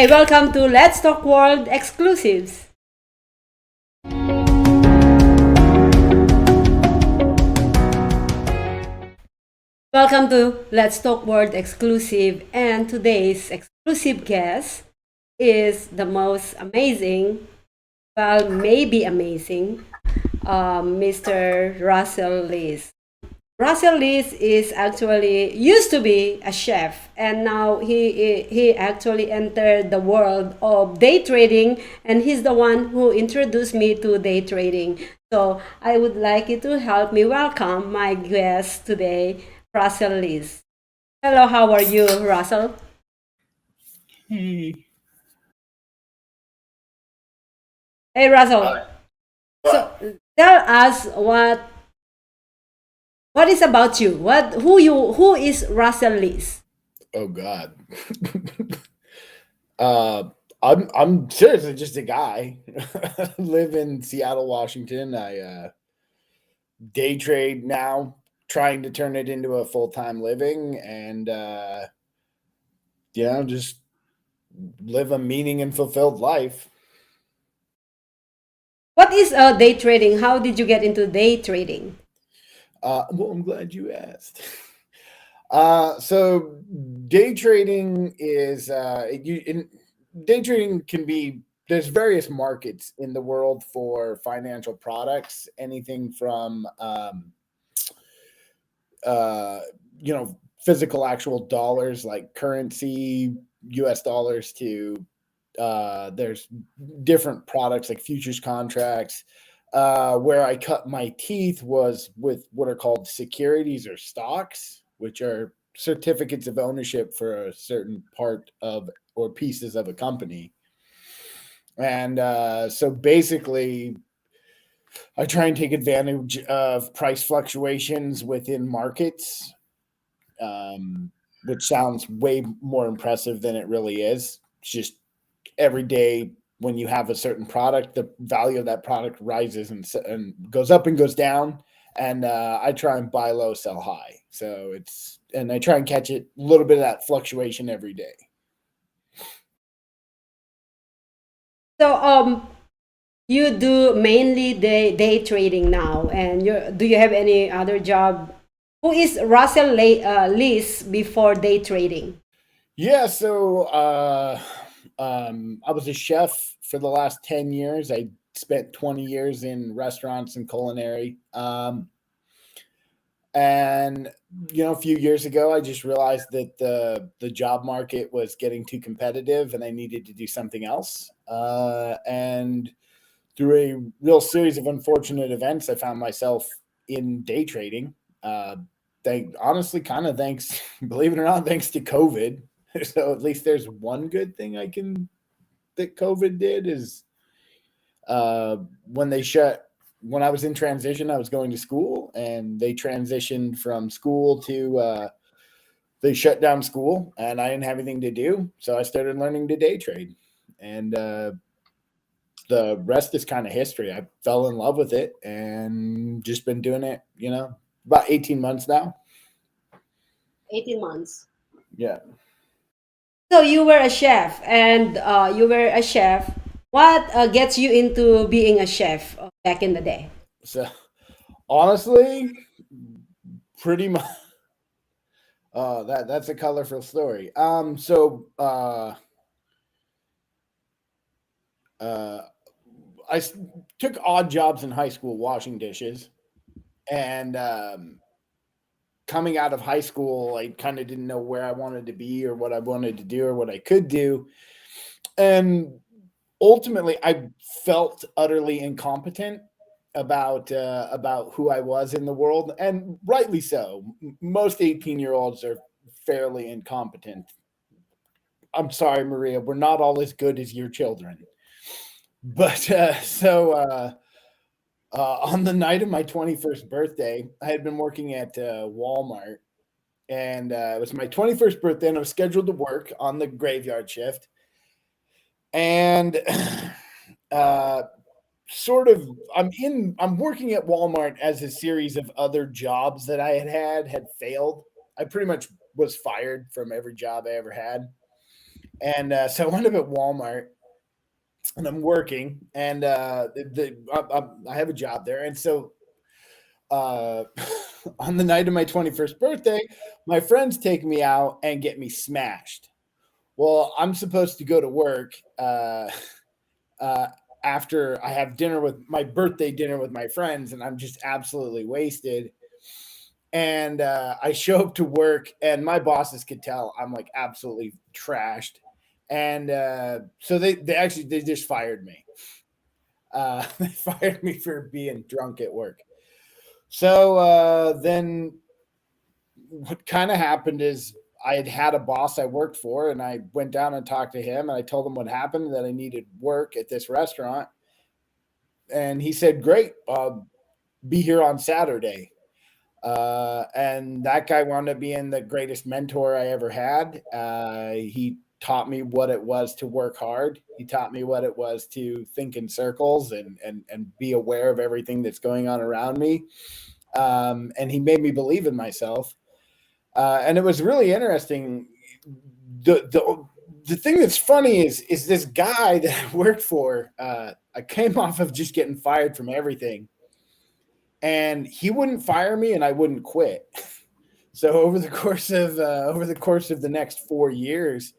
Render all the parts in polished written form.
Hey, welcome to Let's Talk World Exclusives. Welcome to Let's Talk World Exclusive, and today's exclusive guest is the most amazing, well, maybe amazing, Mr. Russell Liss. Russell Liss is actually used to be a chef, and now he actually entered the world of day trading, and he's the one who introduced me to day trading. So I would like you to help me welcome my guest today, Russell Liss. Hello, how are you, Russell? Hey. Hey, Russell. So tell us what is about you. Who is Russell Liss? Oh God. uh I'm seriously just a guy. Live in Seattle, Washington. I day trade now, trying to turn it into a full-time living and just live a meaning and fulfilled life. What is day trading? How did you get into day trading? Well, I'm glad you asked. So day trading is day trading can be there's various markets in the world for financial products, anything from uh, physical actual dollars like currency, US dollars to there's different products like futures contracts. Where I cut my teeth was with what are called securities or stocks, which are certificates of ownership for a certain part of or pieces of a company. And so basically, I try and take advantage of price fluctuations within markets, um, which sounds way more impressive than it really is. It's just every day when you have a certain product, the value of that product rises and goes up and goes down. And I try and buy low, sell high. So and I try and catch it a little bit of that fluctuation every day. So you do mainly day trading now, and do you have any other job? Who is Russell Liss before day trading? Yeah, so I was a chef for the last 10 years. I spent 20 years in restaurants and culinary. And a few years ago, I just realized that the job market was getting too competitive, and I needed to do something else. And through a real series of unfortunate events, I found myself in day trading. Uh, honestly, kind of thanks, believe it or not, thanks to COVID. So at least there's one good thing that COVID did is uh, when they shut when I was in transition, I was going to school, and they transitioned from school to they shut down school, and I didn't have anything to do, so I started learning to day trade, and the rest is kind of history. I fell in love with it and just been doing it, about 18 months now. 18 months. Yeah. So you were a chef, and you were a chef. What gets you into being a chef back in the day? So honestly, pretty much. That's a colorful story. Uh, I took odd jobs in high school washing dishes, and coming out of high school, I kind of didn't know where I wanted to be or what I wanted to do or what I could do, and ultimately, I felt utterly incompetent about who I was in the world, and rightly so. Most 18-year-olds are fairly incompetent. I'm sorry, Maria, we're not all as good as your children. But on the night of my 21st birthday, I had been working at Walmart, and it was my 21st birthday, and I was scheduled to work on the graveyard shift. And uh, I'm working at Walmart as a series of other jobs that I had failed. I pretty much was fired from every job I ever had. And so I wound up at Walmart, and I'm working, and I have a job there, and so uh, on the night of my 21st birthday, my friends take me out and get me smashed. Well, I'm supposed to go to work uh, after I have dinner with my birthday dinner with my friends, and I'm just absolutely wasted. And I show up to work, and my bosses could tell I'm like absolutely trashed. And so they just fired me. They fired me for being drunk at work. So then what kind of happened is I had a boss I worked for, and I went down and talked to him, and I told him what happened, that I needed work at this restaurant, and he said, "Great, be here on Saturday." And that guy wound up being the greatest mentor I ever had. He taught me what it was to work hard. He taught me what it was to think in circles and be aware of everything that's going on around me. And he made me believe in myself. And it was really interesting. The thing that's funny is this guy that I worked for. I came off of just getting fired from everything, and he wouldn't fire me, and I wouldn't quit. So over the course of the next 4 years,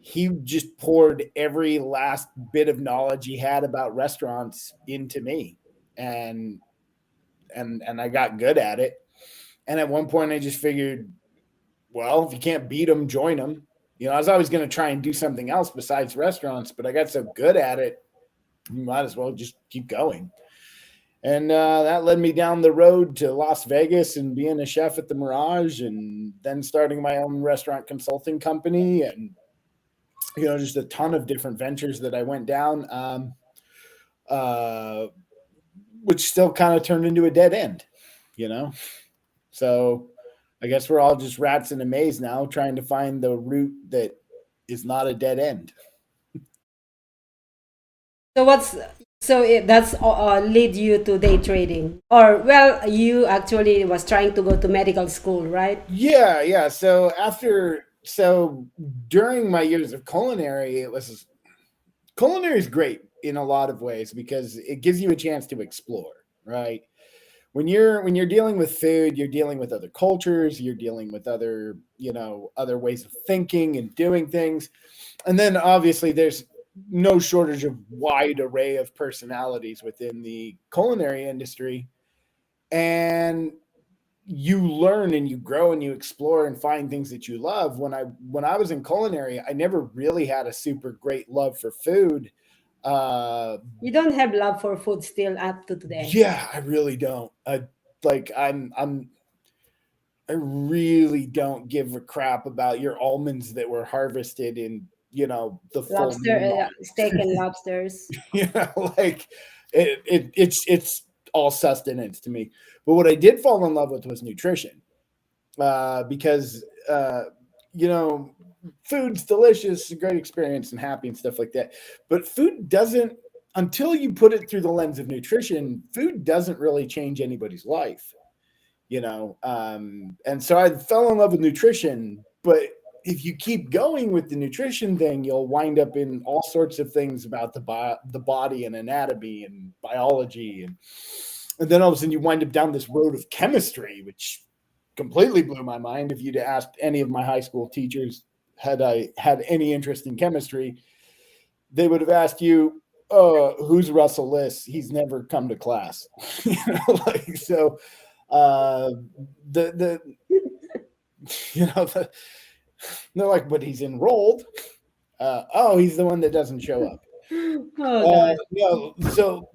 he just poured every last bit of knowledge he had about restaurants into me, and and I got good at it. And at one point, I just figured, well, if you can't beat them, join them. You know, I was always going to try and do something else besides restaurants, but I got so good at it, you might as well just keep going. And that led me down the road to Las Vegas and being a chef at the Mirage, and then starting my own restaurant consulting company, and just a ton of different ventures that I went down, uh, which still kind of turned into a dead end. You know, so I guess we're all just rats in a maze now, trying to find the route that is not a dead end. So that's lead you to day trading, or well, you actually was trying to go to medical school, right? Yeah, yeah. So during my years of culinary, culinary is great in a lot of ways because it gives you a chance to explore, right? When you're dealing with food, you're dealing with other cultures, you're dealing with other ways of thinking and doing things. And then obviously there's no shortage of wide array of personalities within the culinary industry. And you learn and you grow and you explore and find things that you love. When I was in culinary, I never really had a super great love for food. Uh, You don't have love for food still up to today. yeah, I really don't. Like I really don't give a crap about your almonds that were harvested in the full Lobster, moon steak and months. lobsters. Like it's all sustenance to me. But what I did fall in love with was nutrition, because you know food's delicious, a great experience, and happy and stuff like that. But food doesn't, until you put it through the lens of nutrition, food doesn't really change anybody's life. And so I fell in love with nutrition. But if you keep going with the nutrition thing, you'll wind up in all sorts of things about the body and anatomy and biology, and then all of a sudden you wind up down this road of chemistry, which completely blew my mind. If you'd asked any of my high school teachers, had I had any interest in chemistry, they would have asked you, who's Russell Liss? He's never come to class. Like so. Uh, the you know the, they're like, but he's enrolled. Oh, he's the one that doesn't show up. Oh God. So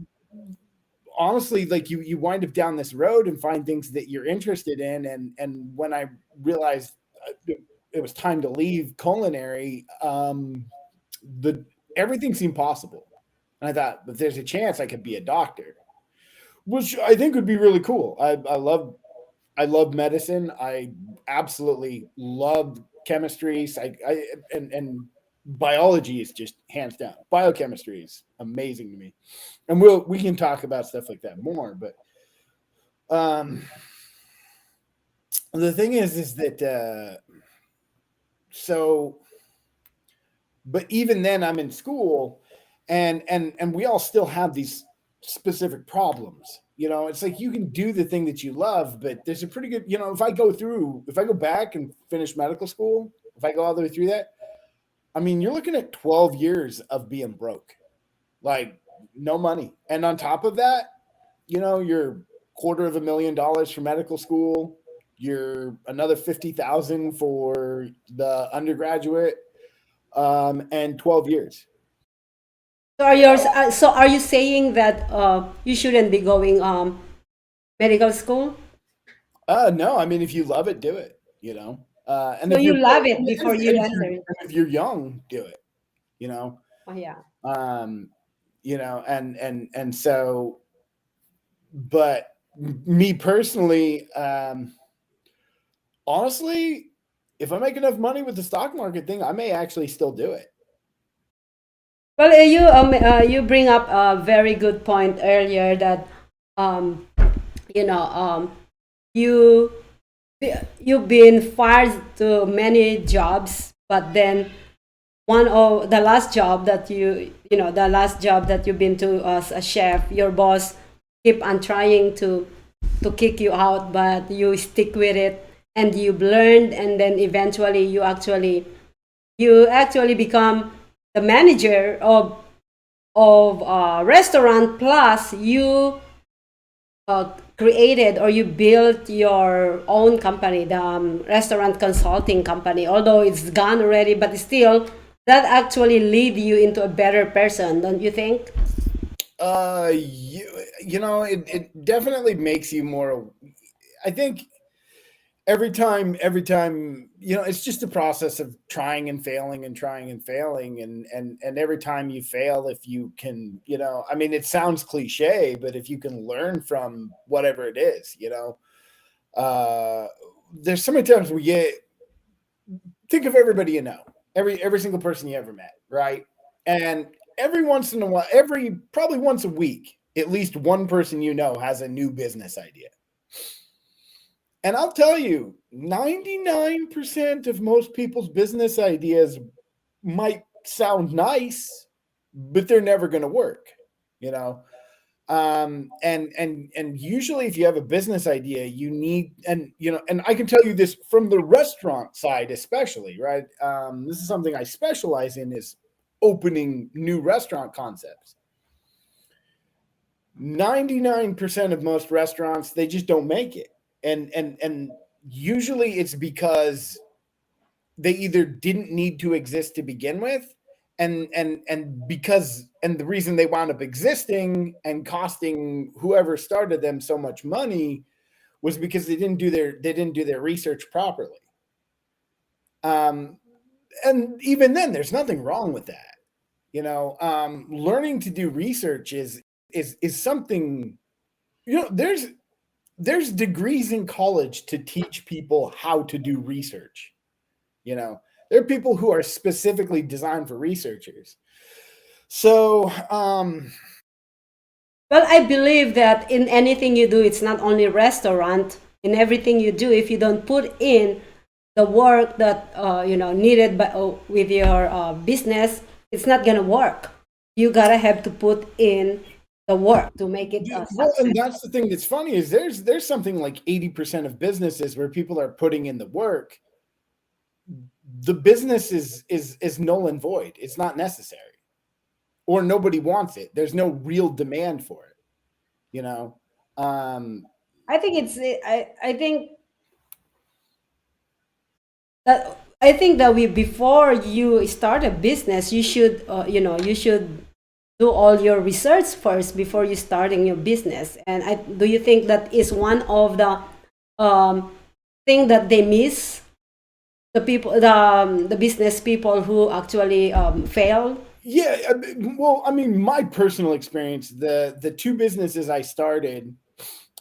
honestly, like you wind up down this road and find things that you're interested in, and when I realized it was time to leave culinary, the everything seemed possible. And I thought, but there's a chance I could be a doctor, which I think would be really cool. I love medicine. I absolutely love chemistry. And biology is just hands down. Biochemistry is amazing to me, and we can talk about stuff like that more. But um, the thing is that so But even then, I'm in school, and we all still have these specific problems. It's like you can do the thing that you love, but there's a pretty good, if I go back and finish medical school, if I go all the way through that, I mean, you're looking at 12 years of being broke, like no money. And on top of that, you're $250,000 for medical school. You're another 50,000 for the undergraduate, and 12 years. So are you saying that you shouldn't be going medical school? No, I mean, if you love it, do it. And So if you you're love and it before you enter it. if you're young, do it. You know, Oh yeah. um, and so, but me personally, honestly, if I make enough money with the stock market thing, I may actually still do it. Well, you bring up a very good point earlier that um, you know you you've been fired to many jobs, but then one of the last job that the last job that you've been to as a chef, your boss keep on trying to kick you out, but you stick with it and you've learned, and then eventually you actually become the manager of a restaurant, plus you created or you built your own company, the restaurant consulting company, although it's gone already, but still that actually lead you into a better person, don't you think? It definitely makes you more. I think every time, it's just a process of trying and failing and trying and failing, and every time you fail, if you can, I mean, it sounds cliche, but if you can learn from whatever it is, uh there's so many times we get think of everybody you know, every single person you ever met, right? And every once in a while, every probably once a week, at least one person has a new business idea. And I'll tell you, 99% of most people's business ideas might sound nice, but they're never going to work, you know? And usually if you have a business idea, you need, and I can tell you this from the restaurant side, especially, right? This is something I specialize in, is opening new restaurant concepts. 99% of most restaurants, they just don't make it. And usually it's because they either didn't need to exist to begin with, and the reason they wound up existing and costing whoever started them so much money was because they didn't do their research properly. um and even then, there's nothing wrong with that. Learning to do research is something. There's degrees in college to teach people how to do research. You know, there are people who are specifically designed for researchers. So, Well, I believe that in anything you do, it's not only restaurant. In everything you do, if you don't put in the work that needed by with your business, it's not gonna work. You gotta have to put in the work to make it a well, and success. that's the thing that's funny is there's something like 80% of businesses where people are putting in the work. The business is null and void. It's not necessary, or nobody wants it. There's no real demand for it. You know, um, I think that we before you start a business, you should do all your research first before you starting your business. And do you think that is one of the um, thing that they miss, the business people who actually fail? yeah. Well, I mean, my personal experience, the two businesses I started.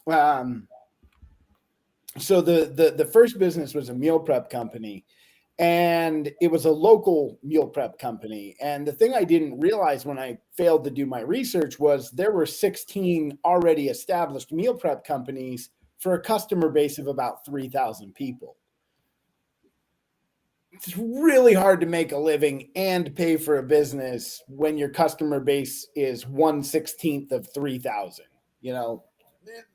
Um, so the first business was a meal prep company, and it was a local meal prep company. And the thing I didn't realize when I failed to do my research was there were 16 already established meal prep companies for a customer base of about 3,000 people. it's really hard to make a living and pay for a business when your customer base is 1/16 of 3,000. You know,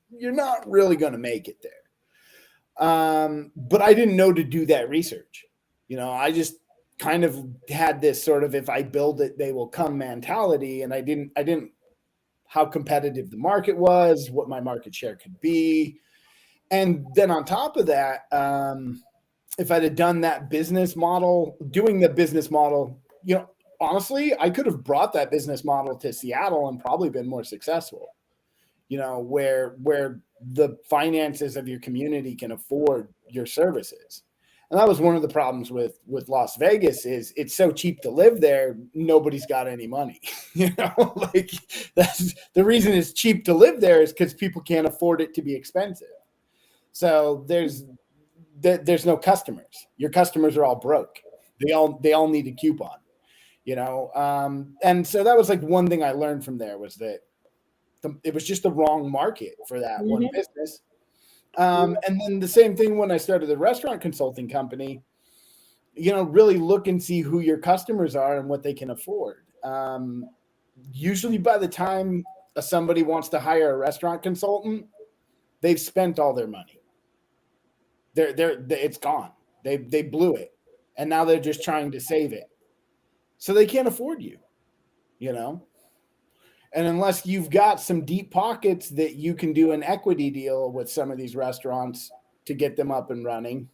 you're not really going to make it there. But I didn't know to do that research. You know, I just kind of had this sort of if I build it, they will come mentality. And I didn't how competitive the market was, what my market share could be. And then on top of that, if I'd have done that business model, doing the business model, you know, honestly, I could have brought that business model to Seattle and probably been more successful. You know, where the finances of your community can afford your services. And that was one of the problems with Las Vegas is it's so cheap to live there, nobody's got any money. You know, like that's the reason it's cheap to live there is because people can't afford it to be expensive. So there's no customers. Your customers are all broke. They all need a coupon, you know. And so that was like one thing I learned from there was that it was just the wrong market for that one Mm-hmm. business. And then the same thing when I started the restaurant consulting company, you know, really look and see who your customers are and what they can afford. Usually by the time somebody wants to hire a restaurant consultant, they've spent all their money. It's gone. They blew it. And now they're just trying to save it. So they can't afford you, you know? And unless you've got some deep pockets that you can do an equity deal with some of these restaurants to get them up and running,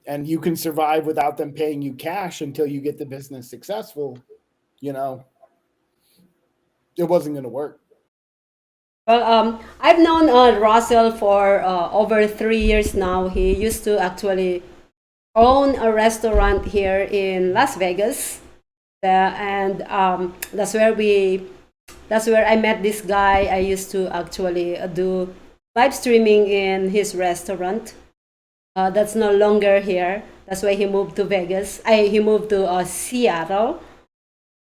and you can survive without them paying you cash until you get the business successful, you know, it wasn't going to work. Well, I've known Russell for over 3 years now. He used to actually own a restaurant here in Las Vegas, and that's where I met this guy. I used to actually do live streaming in his restaurant. That's no longer here. That's why he moved to Vegas. He moved to Seattle.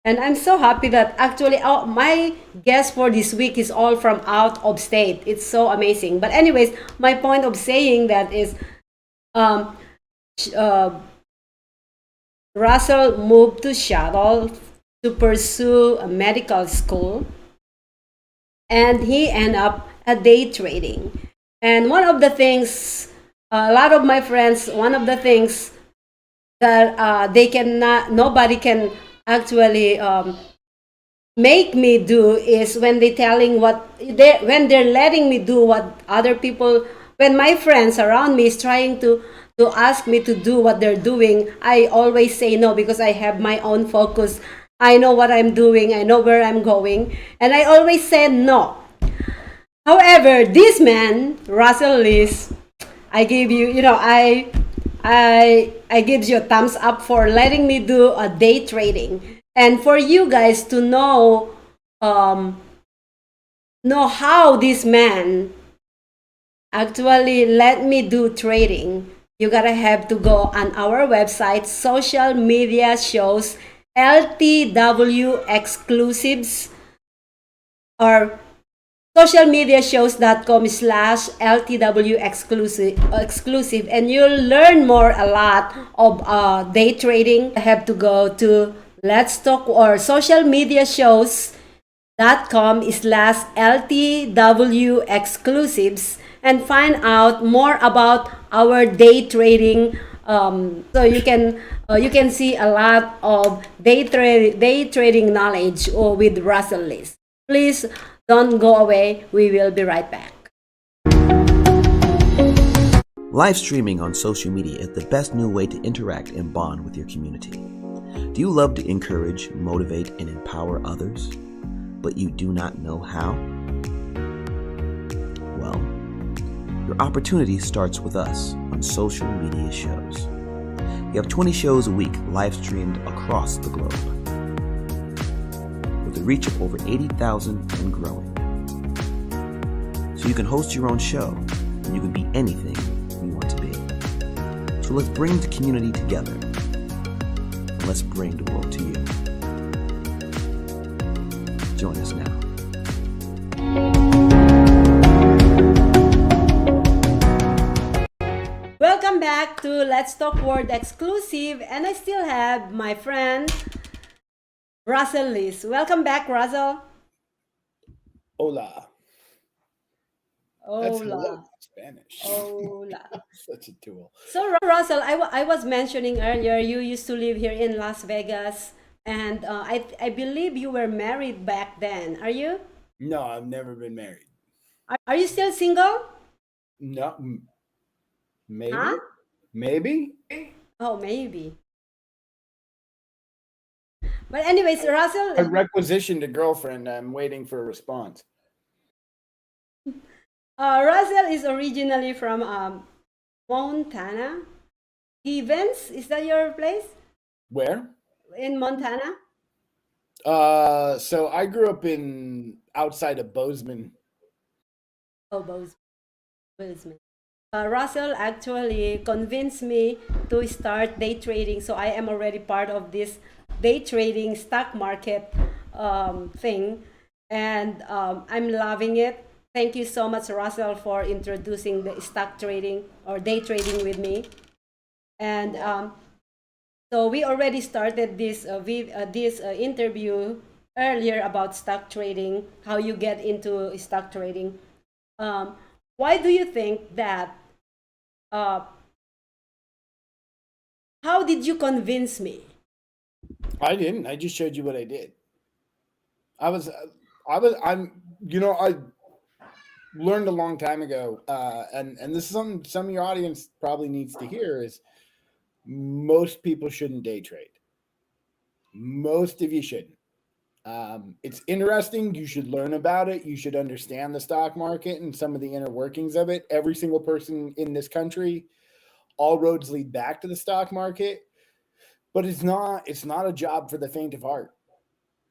And I'm so happy that actually my guest for this week is all from out of state. It's so amazing. But anyways, my point of saying that is um, uh, Russell moved to Seattle to pursue a medical school, and he ended up day trading. And one of the things, a lot of my friends, one of the things that they cannot, nobody can actually make me do is when they telling when they're letting me do what other people, when my friends around me is trying to ask me to do what they're doing, I always say no because I have my own focus. I know what I'm doing, I know where I'm going, and I always say no. However, this man, Russell Liss, I give you, you know, I give you a thumbs up for letting me do a day trading, and for you guys to know how this man actually let me do trading. You gotta have to go on our website, social media shows, LTW exclusives, or socialmediashows.com/LTW exclusive, and you'll learn more a lot of day trading. I have to go to Let's Talk or socialmediashows.com/LTW exclusives and find out more about our day trading. So you can see a lot of day trading knowledge with Russell Liss. Please don't go away. We will be right back. Live streaming on social media is the best new way to interact and bond with your community. Do you love to encourage, motivate, and empower others, but you do not know how? Well, your opportunity starts with us on social media shows. We have 20 shows a week live streamed across the globe, with a reach of over 80,000 and growing. So you can host your own show, and you can be anything you want to be. So let's bring the community together, and let's bring the world to you. Join us now. Welcome back back to Let's Talk Word Exclusive, and I still have my friend Russell Liss. Welcome back, Russell. Hola. That's hello Hola. in Spanish. Hola. Such a tool. So, Russell, I was mentioning earlier you used to live here in Las Vegas, and I believe you were married back then. Are you? No, I've never been married. Are you still single? No, Huh? maybe, maybe. Oh, maybe. But anyways, I Russell, requisitioned a girlfriend. I'm waiting for a response. Russell is originally from Montana. Evans, is that your place Where? in Montana? So I grew up in outside of Bozeman. Oh, Bozeman. Russell actually convinced me to start day trading, so I am already part of this day trading stock market thing, and I'm loving it. Thank you so much, Russell, for introducing the stock trading or day trading with me. And so we already started this interview earlier about stock trading, how you get into stock trading. Um, why do you think that? Uh, how did you convince me? I didn't. I just showed you what I did. I was, I'm. I learned a long time ago, and this is something some of your audience probably needs to hear is most people shouldn't day trade. Most of you shouldn't. It's interesting. You should learn about it. You should understand the stock market and some of the inner workings of it. Every single person in this country, all roads lead back to the stock market, but it's not a job for the faint of heart.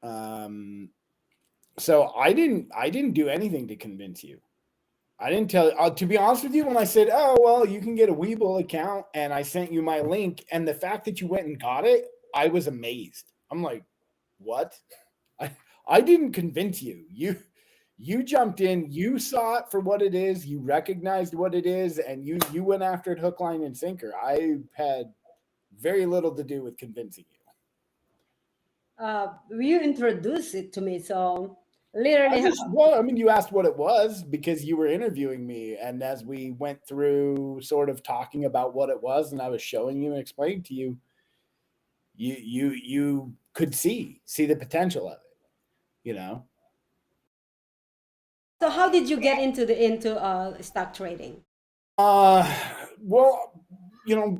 Um, so I didn't do anything to convince you. I didn't tell to be honest with you, when I said, oh, well, you can get a Webull account and I sent you my link, and the fact that you went and got it, I was amazed. I'm like, what? I, I didn't convince you. You jumped in, you saw it for what it is, you recognized what it is, and you went after it hook, line, and sinker. I had very little to do with convincing you. You introduced it to me, so I literally, just well, I mean, you asked what it was because you were interviewing me, and as we went through sort of talking about what it was, and I was showing you and explaining to you, you could see the potential of it, you know. so how did you get into stock trading? Uh, well, you know,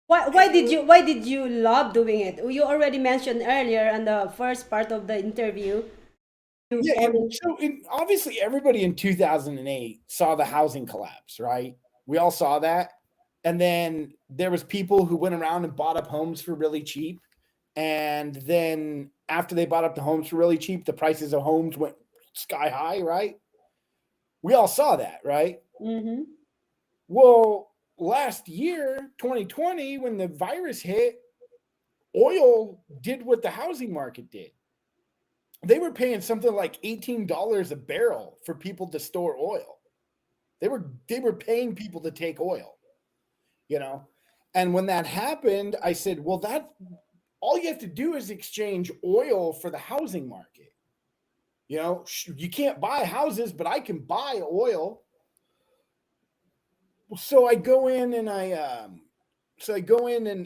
Why did you love doing it? You already mentioned earlier in the first part of the interview. You yeah. fall in, Obviously, everybody in 2008 saw the housing collapse, right? We all saw that, and then there was people who went around and bought up homes for really cheap, and then after they bought up the homes for really cheap, the prices of homes went sky high, right? We all saw that, right? mm-hmm. Well, last year, 2020, when the virus hit, oil did what the housing market did. They were paying something like $18 a barrel for people to store oil. They were paying people to take oil, you know. And when that happened, I said, "Well, that all you have to do is exchange oil for the housing market. You know, you can't buy houses, but I can buy oil." So I go in and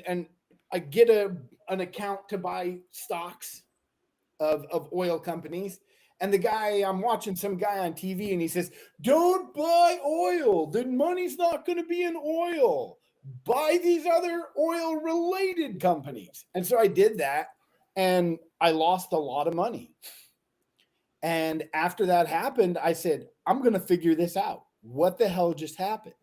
and I get an account to buy stocks of oil companies. And the guy, I'm watching some guy on TV and he says, don't buy oil. The money's not going to be in oil. Buy these other oil related companies. And so I did that and I lost a lot of money. And after that happened, I said, I'm going to figure this out. What the hell just happened?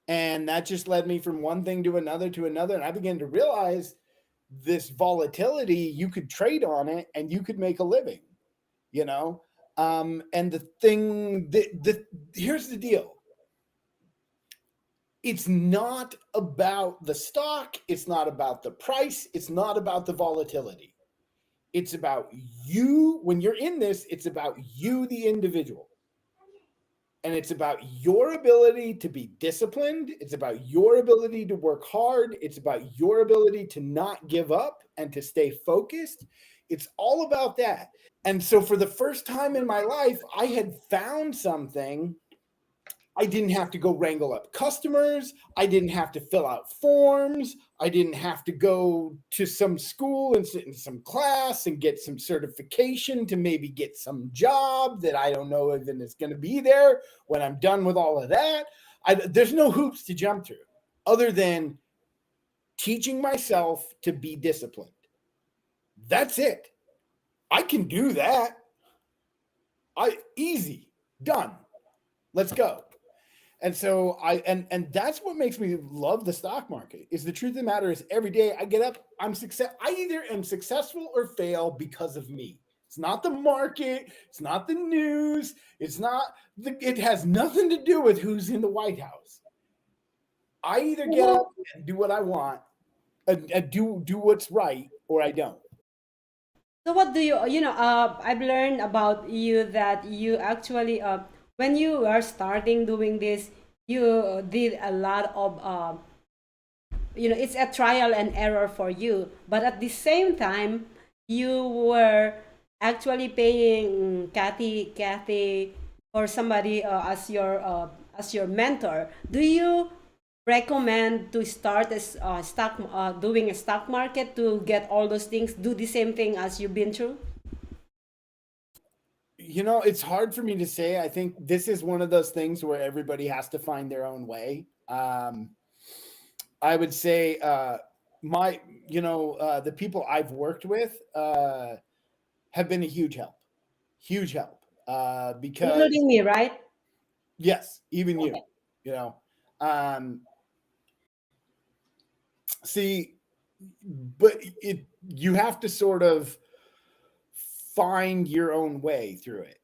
And that just led me from one thing to another to another. And I began to realize this volatility, you could trade on it and you could make a living, you know. And the thing here's the deal. It's not about the stock, it's not about the price, it's not about the volatility. It's about you. When you're in this, it's about you, the individual. And it's about your ability to be disciplined. It's about your ability to work hard. It's about your ability to not give up and to stay focused. It's all about that. And so, for the first time in my life, I had found something. I didn't have to go wrangle up customers. I didn't have to fill out forms. I didn't have to go to some school and sit in some class and get some certification to maybe get some job that I don't know even is going to be there when I'm done with all of that. There's no hoops to jump through other than teaching myself to be disciplined. That's it. I can do that. Easy, done. Let's go. And so and that's what makes me love the stock market. Is the truth of the matter is every day I get up, I'm success. I either am successful or fail because of me. It's not the market. It's not the news. It's not. It has nothing to do with who's in the White House. I either get up and do what I want, and do what's right, or I don't. So what do I've learned about you that you actually, when you are starting doing this, you did a lot of, it's a trial and error for you. But at the same time, you were actually paying Kathy, or somebody as your mentor. Do you recommend to start as stock doing a stock market to get all those things? Do the same thing as you've been through. It's hard for me to say. I think this is one of those things where everybody has to find their own way. I would say the people I've worked with have been a huge help. Because Including me, right? yes, even you, Okay. you know, um, see, but you have to sort of find your own way through it.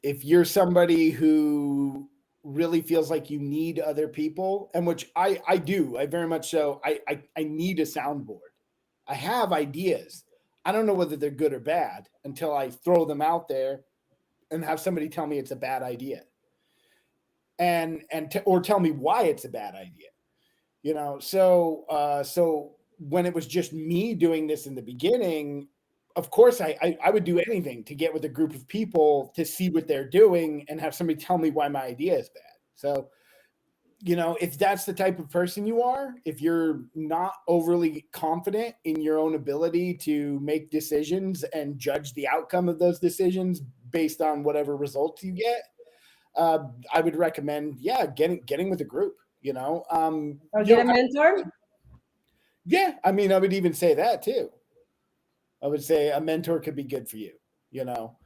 If you're somebody who really feels like you need other people, and which I do, I very much so. I need a soundboard. I have ideas. I don't know whether they're good or bad until I throw them out there and have somebody tell me it's a bad idea, or tell me why it's a bad idea. So when it was just me doing this in the beginning, of course I would do anything to get with a group of people to see what they're doing and have somebody tell me why my idea is bad. So if that's the type of person you are, if you're not overly confident in your own ability to make decisions and judge the outcome of those decisions based on whatever results you get, I would recommend, getting with a group. Or get a mentor. Yeah, I mean, I would even say that too. I would say a mentor could be good for you. You know.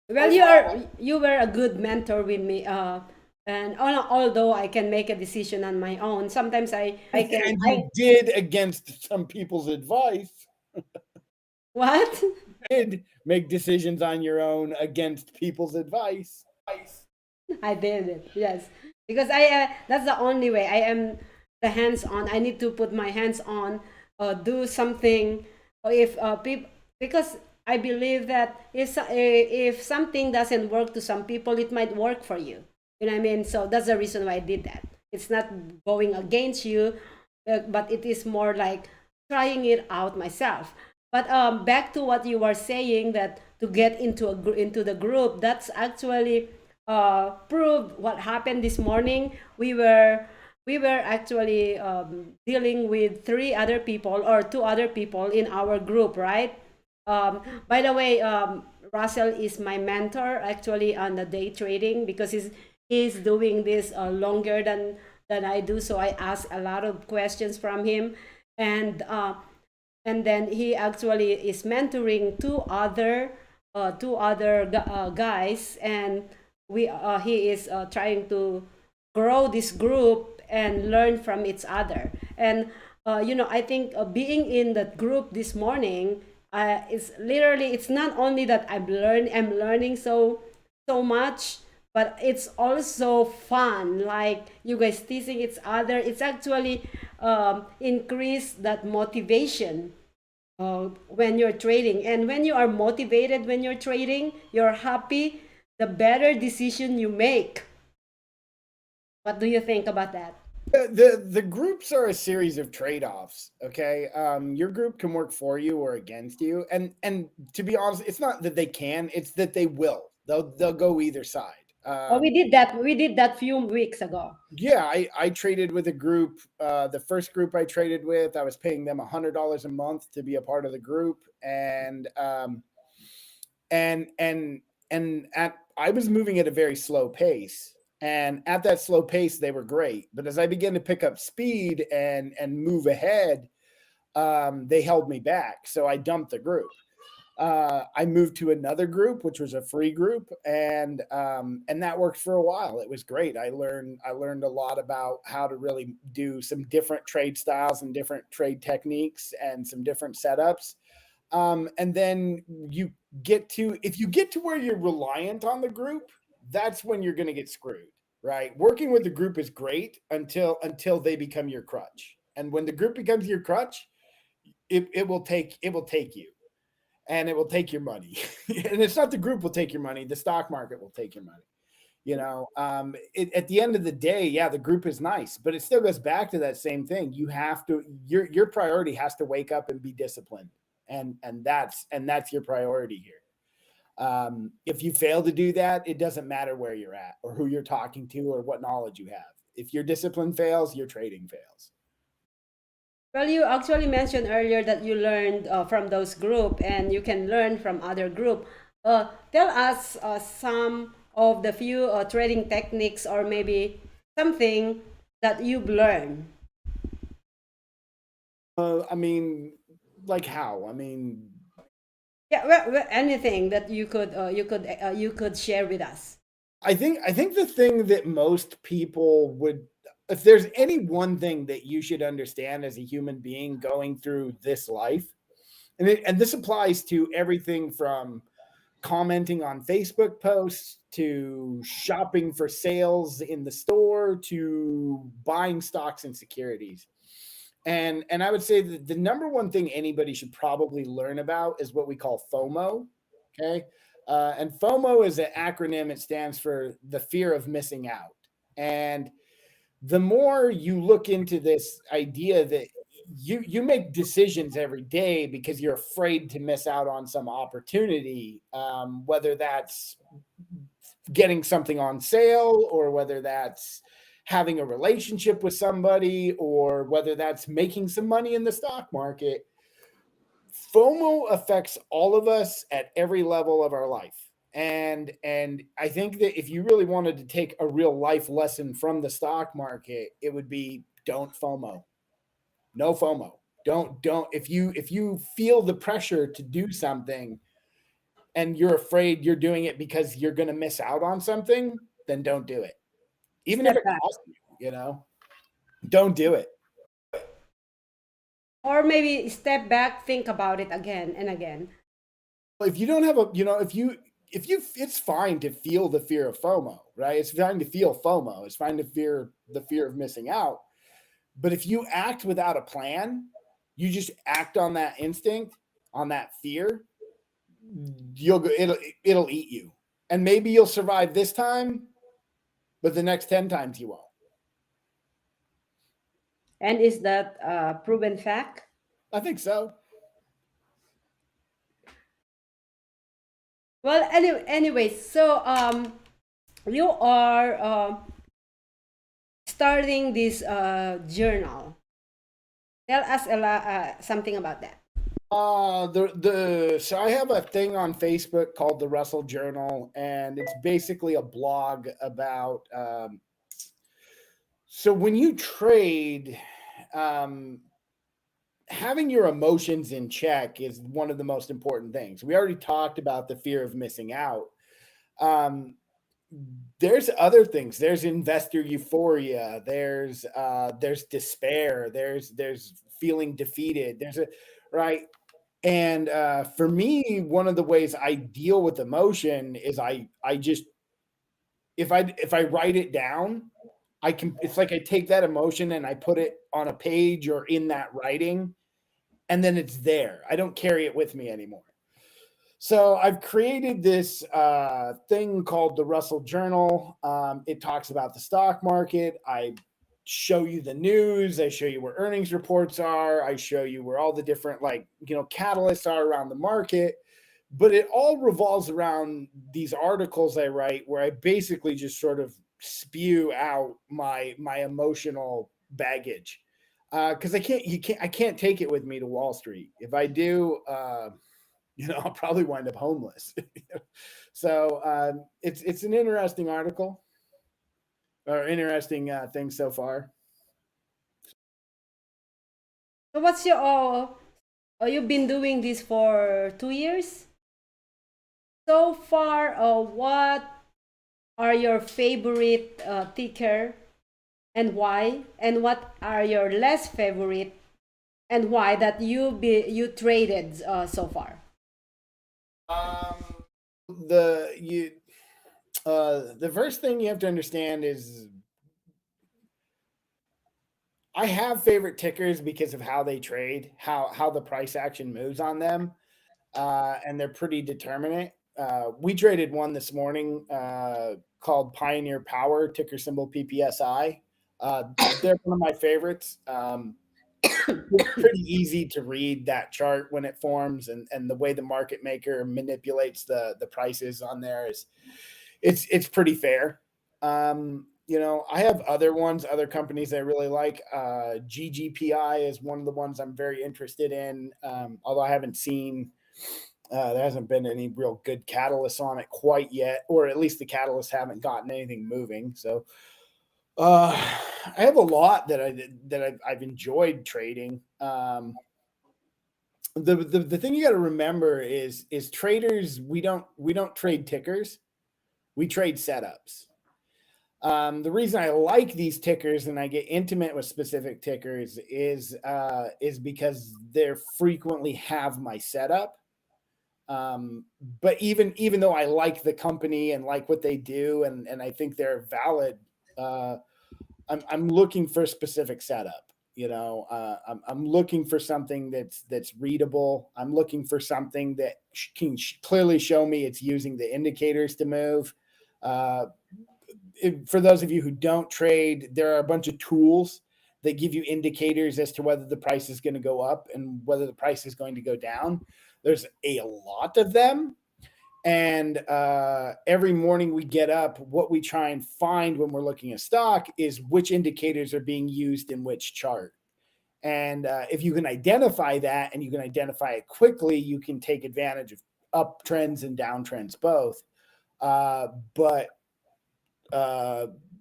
Well, you were a good mentor with me. And although I can make a decision on my own, sometimes I can And you did against some people's advice. what? Did make decisions on your own against people's advice. I did it, yes. Because that's the only way. I am the hands on. I need to put my hands on, do something. Or if people, because I believe that if something doesn't work to some people, it might work for you. You know what I mean? So that's the reason why I did that. It's not going against you, but it is more like trying it out myself. But back to what you were saying, that to get into into the group, that's actually proved what happened this morning. We were actually dealing with three other people or two other people in our group, right? By the way, Russell is my mentor actually on the day trading, because he's doing this longer than I do. So I ask a lot of questions from him, and and then he actually is mentoring two other guys, and he is trying to grow this group and learn from each other. And I think being in that group this morning, it's literally, it's not only that I'm learning so much, but it's also fun, like you guys teasing each other. It's actually increase that motivation when you're trading. And when you are motivated, when you're trading, you're happy, the better decision you make. What do you think about that? The groups are a series of trade-offs. Okay, your group can work for you or against you, and to be honest, it's not that they can; it's that they will. They'll go either side. Oh, we did that. We did that few weeks ago. Yeah, I traded with a group. The first group I traded with, I was paying them $100 a month to be a part of the group, and and and at I was moving at a very slow pace. And at that slow pace, they were great. But as I began to pick up speed and move ahead, they held me back. So I dumped the group. I moved to another group, which was a free group, and that worked for a while. It was great. I learned a lot about how to really do some different trade styles and different trade techniques and some different setups. And then you if you get to where you're reliant on the group, that's when you're going to get screwed, right? Working with the group is great until they become your crutch. And when the group becomes your crutch, it will take you, and it will take your money. And it's not the group will take your money, the stock market will take your money. At the end of the day, yeah, the group is nice, but it still goes back to that same thing. You have to your priority has to wake up and be disciplined, and that's your priority here. If you fail to do that, it doesn't matter where you're at or who you're talking to or what knowledge you have. If your discipline fails, your trading fails. Well, you actually mentioned earlier that you learned from those group, and you can learn from other group. Tell us some of the few trading techniques, or maybe something that you've learned. I mean, like how? I mean, Yeah, anything that you could share with us. I think the thing that most people would, if there's any one thing that you should understand as a human being going through this life, and this applies to everything from commenting on Facebook posts to shopping for sales in the store to buying stocks and securities. And I would say that the number one thing anybody should probably learn about is what we call FOMO. Okay. And FOMO is an acronym. It stands for the fear of missing out. And the more you look into this idea that you make decisions every day because you're afraid to miss out on some opportunity, whether that's getting something on sale or whether that's having a relationship with somebody or whether that's making some money in the stock market. FOMO affects all of us at every level of our life. And I think that if you really wanted to take a real life lesson from the stock market, it would be don't FOMO. No FOMO. Don't if you feel the pressure to do something and you're afraid you're doing it because you're going to miss out on something, then don't do it. Even if Step it back, costs you, don't do it. or maybe step back, think about it again and again. If you don't have a, if you, it's fine to feel the fear of FOMO, right? It's fine to feel FOMO. It's fine to fear the fear of missing out. But if you act without a plan, you just act on that instinct, on that fear, you'll go, it'll eat you. And maybe you'll survive this time, but the next 10 times you won't. And is that proven fact? I think so. Well, anyway, so you are starting this journal. Tell us something about that. The so I have a thing on Facebook called the Russell Journal, and it's basically a blog about so when you trade, um, having your emotions in check is one of the most important things. We already talked about the fear of missing out. Um, there's other things. There's investor euphoria. There's despair. There's feeling defeated. There's a right. And for me, one of the ways I deal with emotion is I just if I write it down, I can. It's like I take that emotion and I put it on a page or in that writing, and then it's there. I don't carry it with me anymore. So I've created this thing called the Russell Journal. It talks about the stock market. I show you the news. I show you where earnings reports are. I show you where all the different catalysts are around the market. But it all revolves around these articles I write, where I basically just sort of spew out my emotional baggage, because I can't take it with me to Wall Street. If I do, I'll probably wind up homeless. So it's an interesting article or interesting thing so far. So what's your you've been doing this for 2 years so far. What are your favorite ticker and why? And what are your less favorite and why that you traded so far? Um, the first thing you have to understand is I have favorite tickers because of how they trade, how the price action moves on them, and they're pretty determinate. We traded one this morning called Pioneer Power, ticker symbol PPSI. They're one of my favorites. It's pretty easy to read that chart when it forms, and the way the market maker manipulates the prices on there is it's pretty fair. I have other ones, other companies I really like. GGPI is one of the ones I'm very interested in. Although I haven't seen, there hasn't been any real good catalysts on it quite yet, or at least the catalysts haven't gotten anything moving. So I have a lot I've enjoyed trading. The thing you got to remember is traders, we don't trade tickers, we trade setups. The reason I like these tickers and I get intimate with specific tickers is because they frequently have my setup. But even though I like the company and like what they do, and I think they're valid, uh, I'm looking for a specific setup. I'm looking for something that's readable. I'm looking for something that can clearly show me it's using the indicators to move. Uh, for those of you who don't trade, there are a bunch of tools that give you indicators as to whether the price is going to go up and whether the price is going to go down. There's a lot of them. And every morning we get up, what we try and find when we're looking at stock is which indicators are being used in which chart. And if you can identify that and you can identify it quickly, you can take advantage of uptrends and downtrends both. But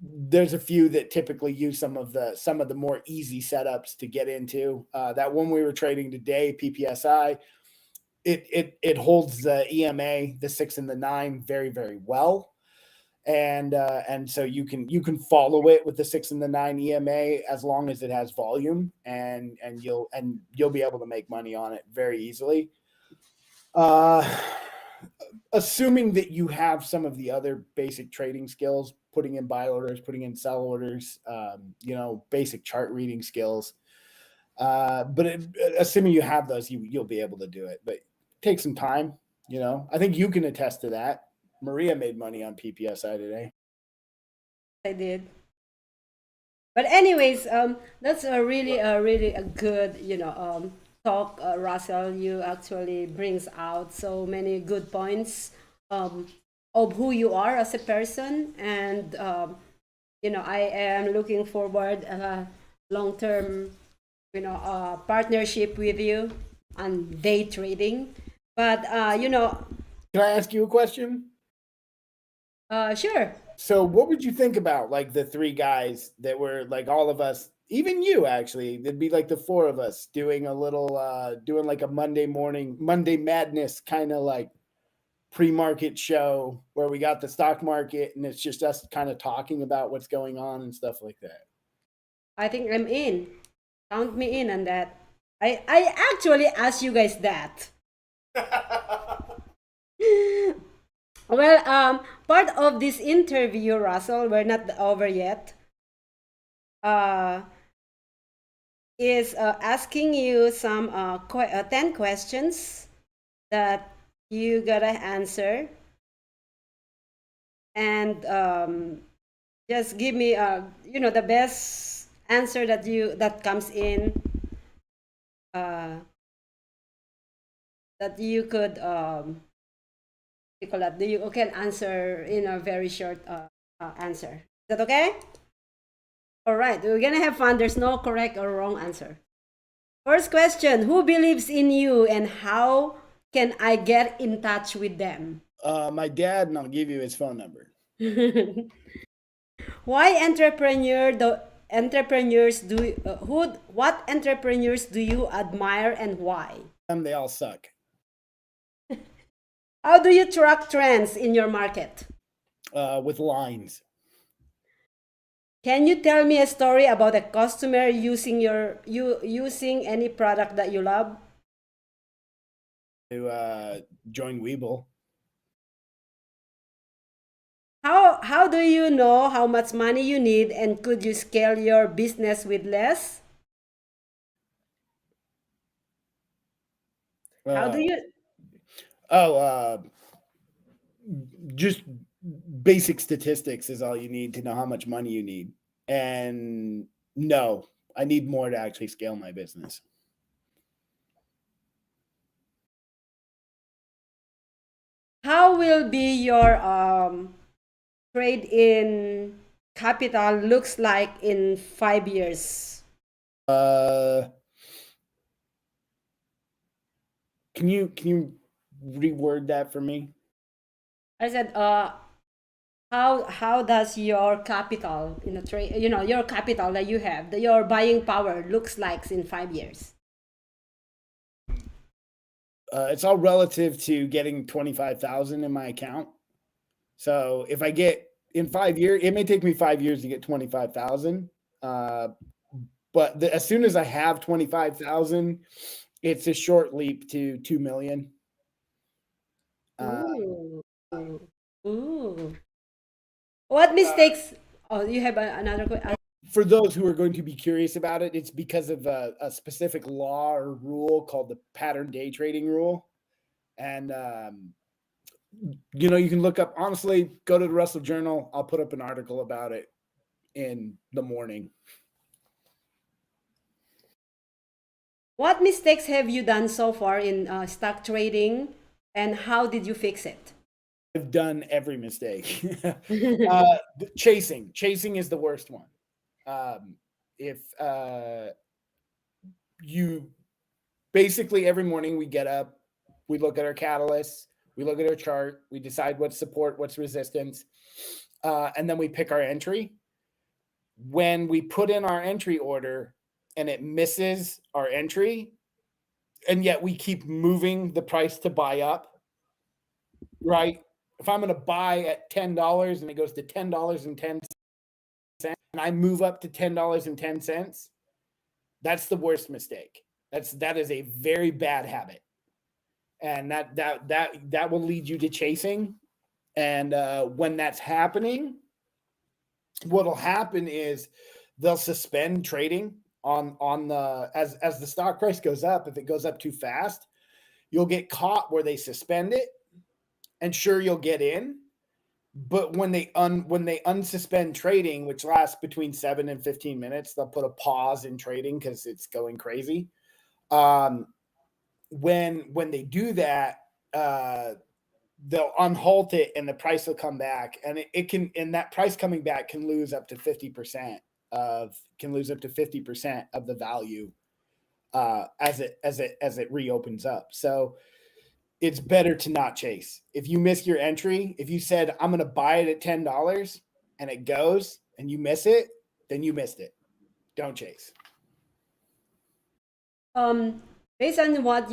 there's a few that typically use some of the more easy setups to get into. That one we were trading today, PPSI, it holds the EMA, the 6 and the 9, very very well, and so you can follow it with the 6 and the 9 EMA as long as it has volume, and you'll be able to make money on it very easily. Uh, Assuming that you have some of the other basic trading skills, putting in buy orders, putting in sell orders, basic chart reading skills. But assuming you have those, you'll be able to do it. But take some time. I think you can attest to that. Maria made money on PPSI today. I did. But anyways, that's a really a good talk, Russell. You actually brings out so many good points of who you are as a person, and I am looking forward long term partnership with you on day trading. But Can I ask you a question? sure. So what would you think about like the three guys that were like all of us, even you actually, there'd be like the four of us doing a little doing like a Monday Madness kind of like pre-market show where we got the stock market and it's just us kind of talking about what's going on and stuff like that. I think I'm in. Count me in on that. I actually asked you guys that. Well, part of this interview, Russell, we're not over yet. Uh, is asking you some 10 questions that You gotta answer and just give me the best answer that comes in uh, that you could you call that you can answer in a very short answer. Is that okay? All right, we're gonna have fun. There's no correct or wrong answer. First question: who believes in you, and how can I get in touch with them? My dad, and I'll give you his phone number. Why entrepreneurs do who what entrepreneurs do you admire and why? They all suck. How do you track trends in your market? With lines. Can you tell me a story about a customer using any product that you love? To join Weeble. How do you know how much money you need, and could you scale your business with less? How do Uh, you oh, just basic statistics is all you need to know how much money you need. And no, I need more to actually scale my business. how will be your trade in capital looks like in 5 years? Uh, can you reword that for me? I said, how does your capital in a trade, your capital that you have, your buying power looks like in 5 years? It's all relative to getting 25,000 in my account. So if I get in 5 years, it may take me 5 years to get 25,000. But as soon as I have 25,000, it's a short leap to 2 million. Ooh. Ooh. What mistakes? Oh, you have another question. For those who are going to be curious about it, it's because of a specific law or rule called the pattern day trading rule. And, you can look up, honestly, go to the Russell Journal. I'll put up an article about it in the morning. What mistakes have you done so far in stock trading, and how did you fix it? I've done every mistake. Chasing is the worst one. If you basically every morning we get up, we look at our catalysts, we look at our chart, we decide what's support, what's resistance, and then we pick our entry. When we put in our entry order and it misses our entry, and yet we keep moving the price to buy up, right? If I'm going to buy at $10 and it goes to $10.10 and I move up to $10.10, that's the worst mistake. That is a very bad habit. And that will lead you to chasing. And when that's happening, what'll happen is they'll suspend trading on the as the stock price goes up. If it goes up too fast, you'll get caught where they suspend it, and sure you'll get in. But when they unsuspend trading, which lasts between 7 and 15 minutes, they'll put a pause in trading because it's going crazy. When they do that, they'll unhalt it and the price will come back, and it can, and that price coming back can lose up to 50% of the value as it reopens up. So it's better to not chase. If you miss your entry, if you said I'm going to buy it at $10 and it goes and you miss it, then you missed it. Don't chase. Um, Based on what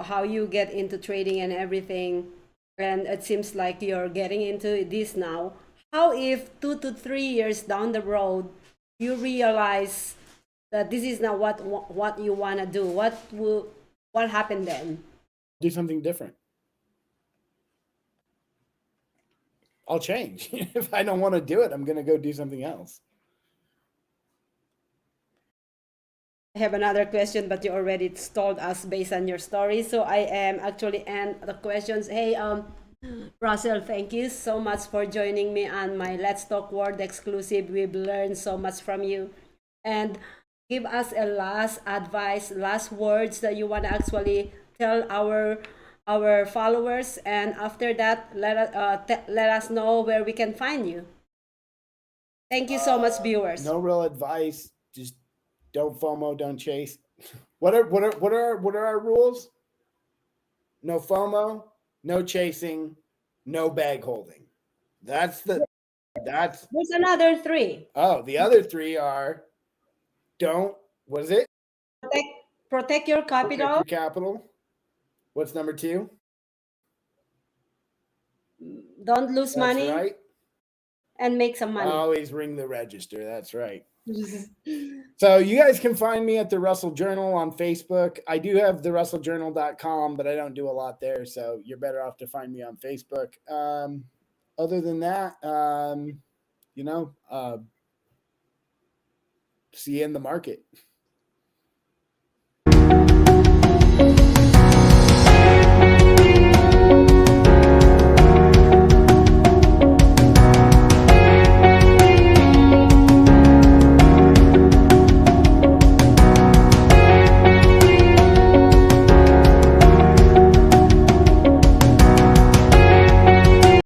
how you get into trading and everything, and it seems like you're getting into this now. How if 2 to 3 years down the road, you realize that this is not what you wanna do? What happened then? Do something different. I'll change. If I don't want to do it, I'm going to go do something else. I have another question, but you already told us based on your story. So I am actually end the questions. Hey, Russell, thank you so much for joining me on my Let's Talk World exclusive. We've learned so much from you. And give us a last advice, last words that you want to actually tell our followers. And after that, let us know where we can find you. Thank you so much, viewers. No real advice. Just don't FOMO, don't chase. What are our rules? No FOMO, no chasing, no bag holding. That's that's There's another three. the other three are don't what is it? Protect, protect your Protect capital your capital. What's number two? don't lose That's money right. and make some money. Always ring the register. That's right. So you guys can find me at the Russell Journal on Facebook. I do have the russelljournal.com, but I don't do a lot there. So you're better off to find me on Facebook. Other than that, you know, see you in the market.